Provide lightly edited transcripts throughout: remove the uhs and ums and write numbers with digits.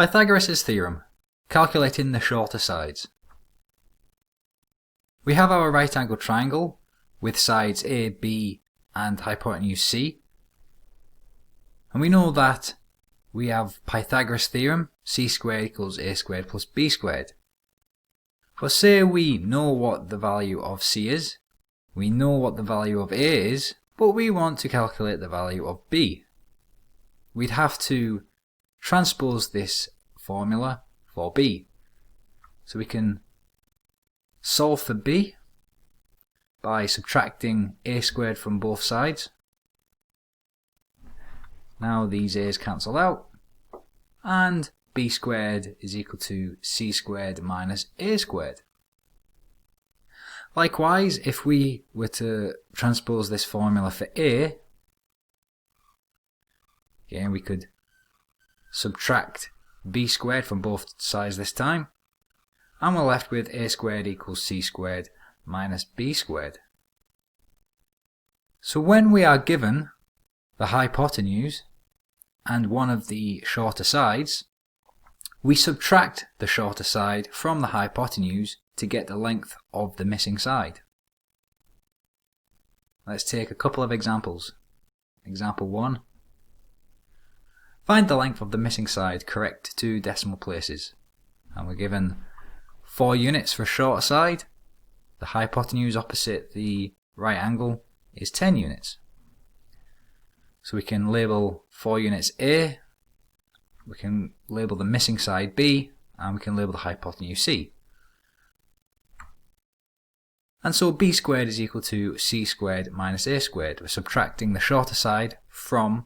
Pythagoras' Theorem, calculating the shorter sides. We have our right angle triangle with sides A, B and hypotenuse C. And we know that we have Pythagoras' Theorem, c squared equals a squared plus b squared. But say we know what the value of c is, we know what the value of a is, but we want to calculate the value of b. We'd have to transpose this formula for b. So we can solve for b by subtracting a squared from both sides. Now these a's cancel out, and b squared is equal to c squared minus a squared. Likewise, if we were to transpose this formula for a, again we could subtract b squared from both sides this time, and we're left with a squared equals c squared minus b squared. So when we are given the hypotenuse and one of the shorter sides, we subtract the shorter side from the hypotenuse to get the length of the missing side. Let's take a couple of examples. Example 1. Find the length of the missing side correct to 2 decimal places. And we're given 4 units for a shorter side. The hypotenuse opposite the right angle is 10 units. So we can label 4 units A, we can label the missing side B, and we can label the hypotenuse C. And so b squared is equal to c squared minus a squared. We're subtracting the shorter side from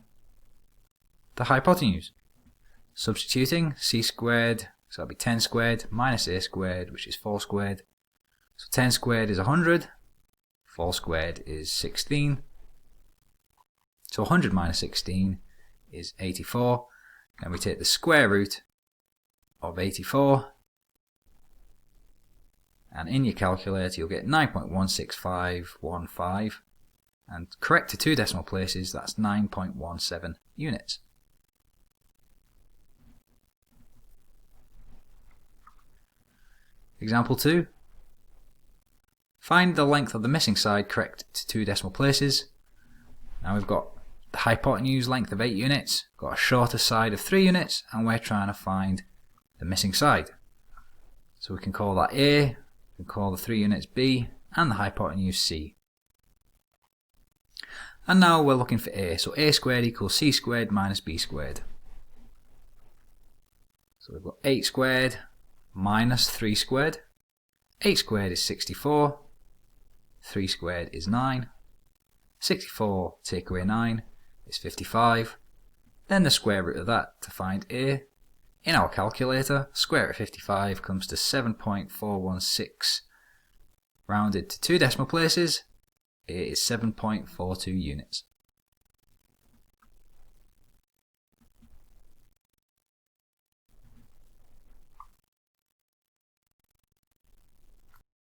the hypotenuse. Substituting c squared, so that'll be 10 squared minus a squared, which is 4 squared. So 10 squared is 100, 4 squared is 16. So 100 minus 16 is 84. And we take the square root of 84. And in your calculator you'll get 9.16515. And correct to 2 decimal places, that's 9.17 units. Example 2. Find the length of the missing side correct to 2 decimal places. Now we've got the hypotenuse length of 8 units, got a shorter side of 3 units, and we're trying to find the missing side. So we can call that A, we can call the 3 units B, and the hypotenuse C. And now we're looking for A, so a squared equals c squared minus b squared. So we've got 8 squared minus 3 squared. 8 squared is 64, 3 squared is 9, 64 take away 9 is 55, then the square root of that to find A. In our calculator, square root of 55 comes to 7.416, rounded to 2 decimal places, A is 7.42 units.